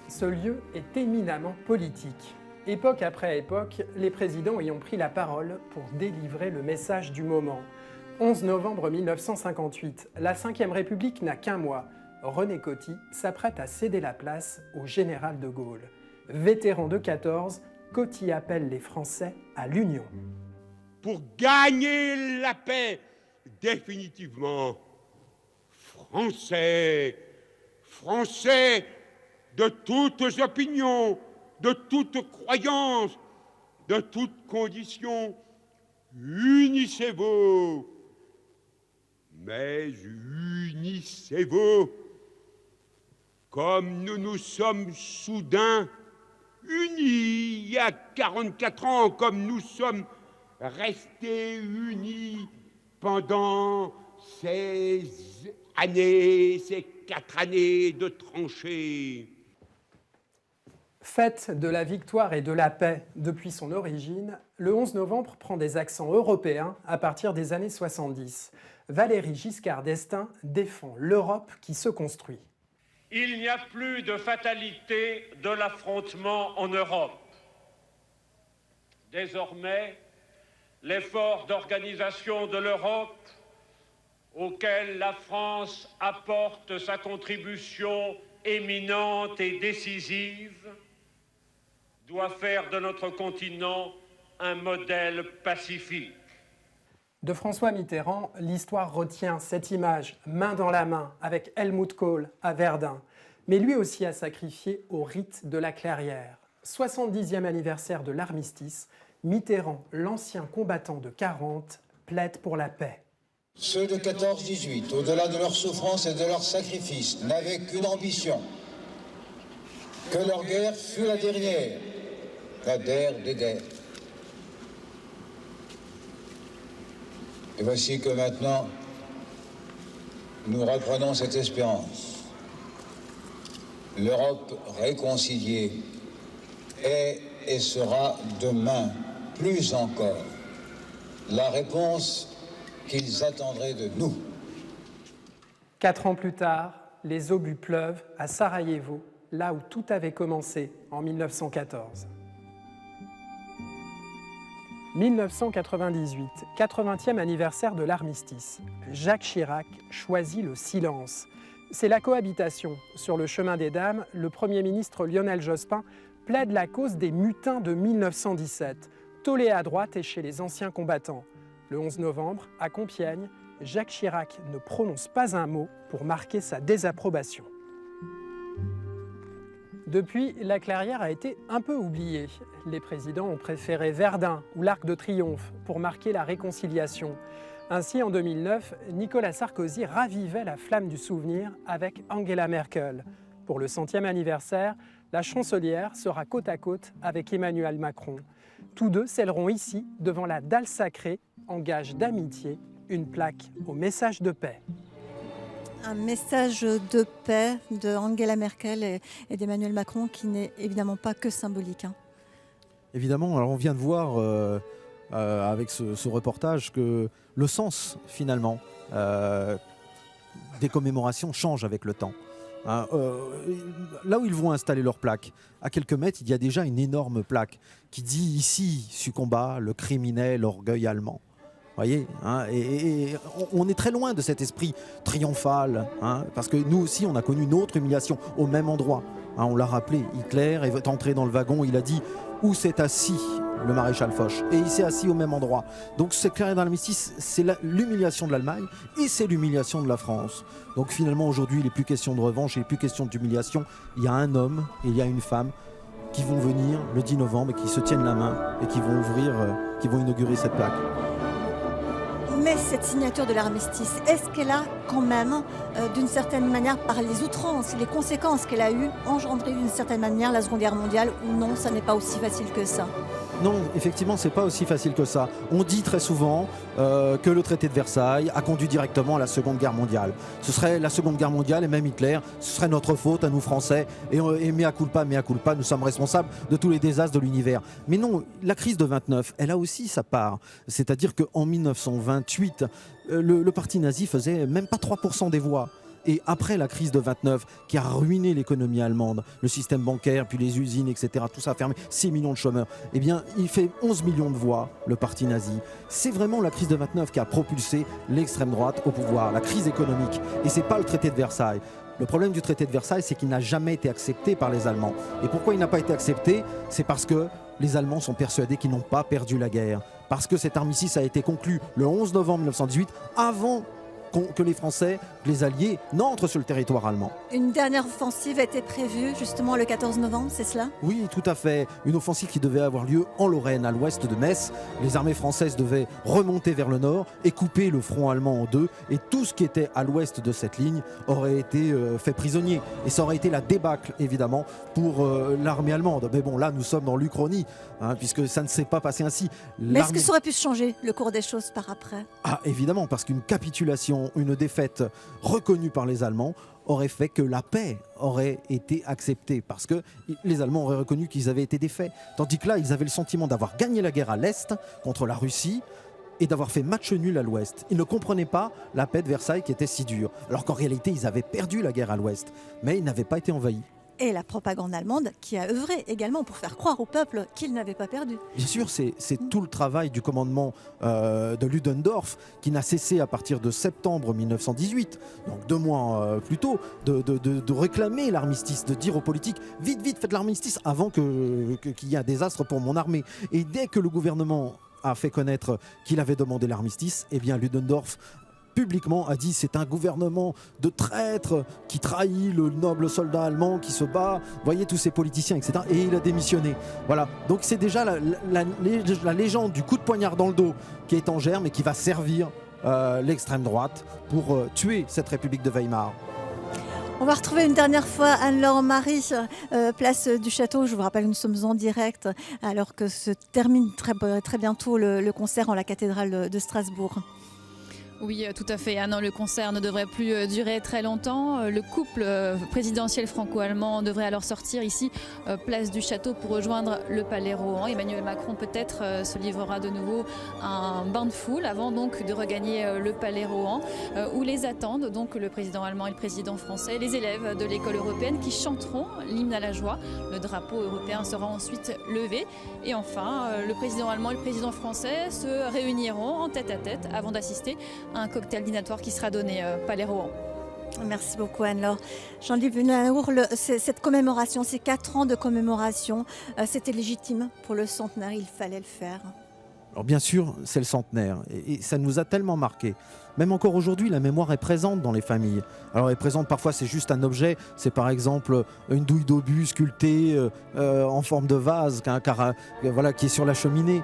Ce lieu est éminemment politique. Époque après époque, les présidents y ont pris la parole pour délivrer le message du moment. 11 novembre 1958, la Ve République n'a qu'un mois. René Coty s'apprête à céder la place au général de Gaulle. Vétéran de 14, Coty appelle les Français à l'union. Pour gagner la paix définitivement, Français de toutes opinions, de toute croyance, de toute condition. Unissez-vous, mais unissez-vous, comme nous nous sommes soudain unis il y a 44 ans, comme nous sommes restés unis pendant ces années, ces 4 années de tranchées. Fête de la victoire et de la paix depuis son origine, le 11 novembre prend des accents européens à partir des années 70. Valéry Giscard d'Estaing défend l'Europe qui se construit. Il n'y a plus de fatalité de l'affrontement en Europe. Désormais, l'effort d'organisation de l'Europe, auquel la France apporte sa contribution éminente et décisive, doit faire de notre continent un modèle pacifique. De François Mitterrand, l'histoire retient cette image main dans la main avec Helmut Kohl à Verdun, mais lui aussi a sacrifié au rite de la Clairière. 70e anniversaire de l'armistice, Mitterrand, l'ancien combattant de 40, plaide pour la paix. Ceux de 14-18, au-delà de leurs souffrances et de leurs sacrifices, n'avaient qu'une ambition, que leur guerre fût la dernière, la der des der. Et voici que maintenant, nous reprenons cette espérance. L'Europe réconciliée est et sera demain, plus encore, la réponse qu'ils attendraient de nous. 4 ans plus tard, les obus pleuvent à Sarajevo, là où tout avait commencé en 1914. 1998, 80e anniversaire de l'armistice. Jacques Chirac choisit le silence. C'est la cohabitation. Sur le chemin des dames, le Premier ministre Lionel Jospin plaide la cause des mutins de 1917, tollés à droite et chez les anciens combattants. Le 11 novembre, à Compiègne, Jacques Chirac ne prononce pas un mot pour marquer sa désapprobation. Depuis, la Clairière a été un peu oubliée. Les présidents ont préféré Verdun ou l'Arc de Triomphe pour marquer la réconciliation. Ainsi, en 2009, Nicolas Sarkozy ravivait la flamme du souvenir avec Angela Merkel. Pour le 100e anniversaire, la chancelière sera côte à côte avec Emmanuel Macron. Tous deux scelleront ici, devant la dalle sacrée, en gage d'amitié, une plaque au message de paix. Un message de paix de Angela Merkel et d'Emmanuel Macron qui n'est évidemment pas que symbolique. Évidemment, alors on vient de voir avec ce reportage que le sens finalement des commémorations change avec le temps. Là où ils vont installer leur plaque, à quelques mètres, il y a déjà une énorme plaque qui dit « Ici succomba le criminel orgueil allemand ». Voyez, et on est très loin de cet esprit triomphal, parce que nous aussi on a connu une autre humiliation au même endroit. On l'a rappelé, Hitler est entré dans le wagon, il a dit où s'est assis le maréchal Foch, et il s'est assis au même endroit. Donc c'est clair dans l'armistice, c'est l'humiliation de l'Allemagne et c'est l'humiliation de la France. Donc finalement aujourd'hui il n'est plus question de revanche, il n'est plus question d'humiliation. Il y a un homme et il y a une femme qui vont venir le 10 novembre et qui se tiennent la main et qui vont inaugurer cette plaque. Mais cette signature de l'armistice, est-ce qu'elle a quand même, d'une certaine manière, par les outrances, les conséquences qu'elle a eues, engendré d'une certaine manière la Seconde Guerre mondiale, ou non, ça n'est pas aussi facile que ça? Non, effectivement, c'est pas aussi facile que ça. On dit très souvent que le traité de Versailles a conduit directement à la Seconde Guerre mondiale. Ce serait la Seconde Guerre mondiale et même Hitler, ce serait notre faute à nous Français. Et mea culpa, nous sommes responsables de tous les désastres de l'univers. Mais non, la crise de 29, elle a aussi sa part. C'est-à-dire qu'en 1928, le parti nazi faisait même pas 3% des voix. Et après la crise de 29, qui a ruiné l'économie allemande, le système bancaire, puis les usines, etc., tout ça a fermé, 6 millions de chômeurs, eh bien, il fait 11 millions de voix, le parti nazi. C'est vraiment la crise de 29 qui a propulsé l'extrême droite au pouvoir, la crise économique. Et c'est pas le traité de Versailles. Le problème du traité de Versailles, c'est qu'il n'a jamais été accepté par les Allemands. Et pourquoi il n'a pas été accepté? C'est parce que les Allemands sont persuadés qu'ils n'ont pas perdu la guerre. Parce que cet armistice a été conclu le 11 novembre 1918, avant que les Français, les Alliés, n'entrent sur le territoire allemand. Une dernière offensive a été prévue justement le 14 novembre, c'est cela? Oui, tout à fait. Une offensive qui devait avoir lieu en Lorraine, à l'ouest de Metz. Les armées françaises devaient remonter vers le nord et couper le front allemand en deux. Et tout ce qui était à l'ouest de cette ligne aurait été fait prisonnier. Et ça aurait été la débâcle, évidemment, pour l'armée allemande. Mais bon, là, nous sommes dans l'Uchronie, puisque ça ne s'est pas passé ainsi. Mais est-ce que ça aurait pu changer le cours des choses par après? Ah, évidemment, parce qu'une capitulation, une défaite reconnue par les Allemands aurait fait que la paix aurait été acceptée, parce que les Allemands auraient reconnu qu'ils avaient été défaits. Tandis que là, ils avaient le sentiment d'avoir gagné la guerre à l'Est contre la Russie et d'avoir fait match nul à l'Ouest. Ils ne comprenaient pas la paix de Versailles qui était si dure, alors qu'en réalité, ils avaient perdu la guerre à l'Ouest, mais ils n'avaient pas été envahis. Et la propagande allemande qui a œuvré également pour faire croire au peuple qu'il n'avait pas perdu. Bien sûr, c'est tout le travail du commandement de Ludendorff qui n'a cessé à partir de septembre 1918, donc 2 mois plus tôt, de réclamer l'armistice, de dire aux politiques « Vite, faites l'armistice avant qu'il y ait un désastre pour mon armée ». Et dès que le gouvernement a fait connaître qu'il avait demandé l'armistice, eh bien Ludendorff publiquement a dit c'est un gouvernement de traîtres qui trahit le noble soldat allemand qui se bat, voyez tous ces politiciens, etc. Et il a démissionné. Voilà, donc c'est déjà la légende du coup de poignard dans le dos qui est en germe et qui va servir l'extrême droite pour tuer cette République de Weimar. On va retrouver une dernière fois Anne-Laure Marie, place du Château. Je vous rappelle, nous sommes en direct alors que se termine très bientôt le concert en la cathédrale de Strasbourg. Oui, tout à fait. Ah non, le concert ne devrait plus durer très longtemps. Le couple présidentiel franco-allemand devrait alors sortir ici, place du Château, pour rejoindre le Palais Rohan. Emmanuel Macron peut-être se livrera de nouveau un bain de foule avant donc de regagner le Palais Rohan, où les attendent donc le président allemand et le président français, les élèves de l'école européenne qui chanteront l'hymne à la joie. Le drapeau européen sera ensuite levé. Et enfin, le président allemand et le président français se réuniront en tête-à-tête avant d'assister un cocktail dînatoire qui sera donné Palais Rohan. Merci beaucoup Anne-Laure. Jean-Luc Naour, cette commémoration, ces 4 ans de commémoration, c'était légitime pour le centenaire, il fallait le faire. Alors bien sûr, c'est le centenaire et ça nous a tellement marqué. Même encore aujourd'hui, la mémoire est présente dans les familles. Alors elle est présente, parfois c'est juste un objet, c'est par exemple une douille d'obus sculptée en forme de vase voilà, qui est sur la cheminée.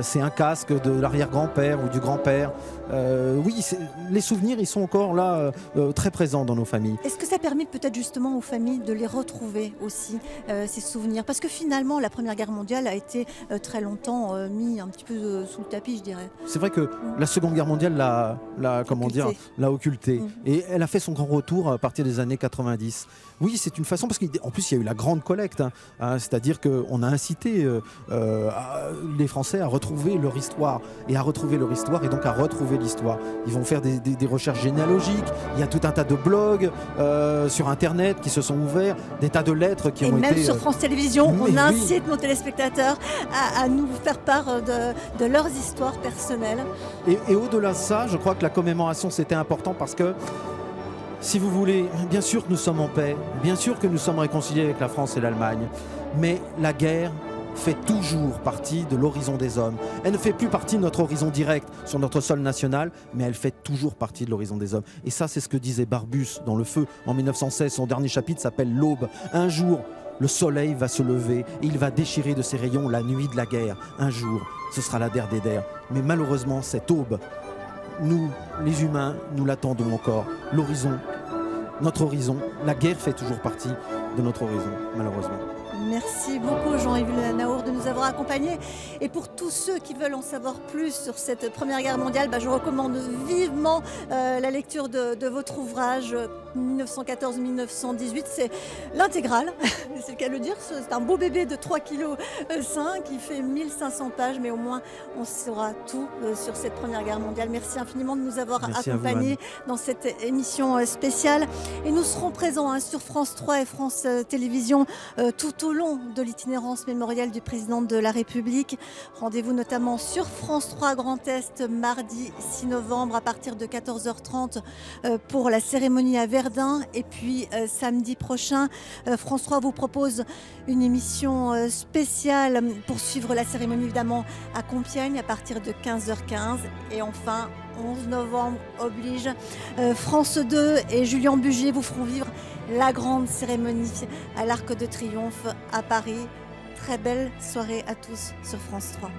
C'est un casque de l'arrière-grand-père ou du grand-père. Oui, les souvenirs, ils sont encore là, très présents dans nos familles. Est-ce que ça permet peut-être justement aux familles de les retrouver aussi, ces souvenirs? Parce que finalement, la Première Guerre mondiale a été très longtemps mis un petit peu sous le tapis, je dirais. C'est vrai que la Seconde Guerre mondiale l'a occulté. Et elle a fait son grand retour à partir des années 90. Oui, c'est une façon, parce qu'en plus il y a eu la grande collecte, c'est-à-dire qu'on a incité les Français à retrouver leur histoire, et donc à retrouver l'histoire. Ils vont faire des recherches généalogiques, il y a tout un tas de blogs sur Internet qui se sont ouverts, des tas de lettres qui ont été... Et même sur France Télévisions, on incite nos téléspectateurs à nous faire part de leurs histoires personnelles. Et au-delà de ça, je crois que la commémoration c'était important parce que, si vous voulez, bien sûr que nous sommes en paix, bien sûr que nous sommes réconciliés avec la France et l'Allemagne, mais la guerre fait toujours partie de l'horizon des hommes. Elle ne fait plus partie de notre horizon direct sur notre sol national, mais elle fait toujours partie de l'horizon des hommes. Et ça, c'est ce que disait Barbus dans Le Feu en 1916. Son dernier chapitre s'appelle L'Aube. Un jour, le soleil va se lever et il va déchirer de ses rayons la nuit de la guerre. Un jour, ce sera la der des der. Mais malheureusement, cette aube, nous, les humains, nous l'attendons encore. L'horizon, notre horizon, la guerre fait toujours partie de notre horizon, malheureusement. Merci beaucoup Jean-Yves Naour de nous avoir accompagnés. Et pour tous ceux qui veulent en savoir plus sur cette Première Guerre mondiale, je recommande vivement la lecture de votre ouvrage 1914-1918. C'est l'intégrale, c'est le cas de le dire. C'est un beau bébé de 3,5 kg qui fait 1500 pages, mais au moins on saura tout sur cette Première Guerre mondiale. Merci infiniment de nous avoir accompagnés dans cette émission spéciale. Et nous serons présents sur France 3 et France Télévisions tout au long de l'itinérance mémorielle du président de la République. Rendez-vous notamment sur France 3 Grand Est mardi 6 novembre à partir de 14h30 pour la cérémonie à Verdun. Et puis samedi prochain, France 3 vous propose une émission spéciale pour suivre la cérémonie évidemment à Compiègne à partir de 15h15. Et enfin, 11 novembre oblige. France 2 et Julien Bugier vous feront vivre la grande cérémonie à l'Arc de Triomphe à Paris. Très belle soirée à tous sur France 3.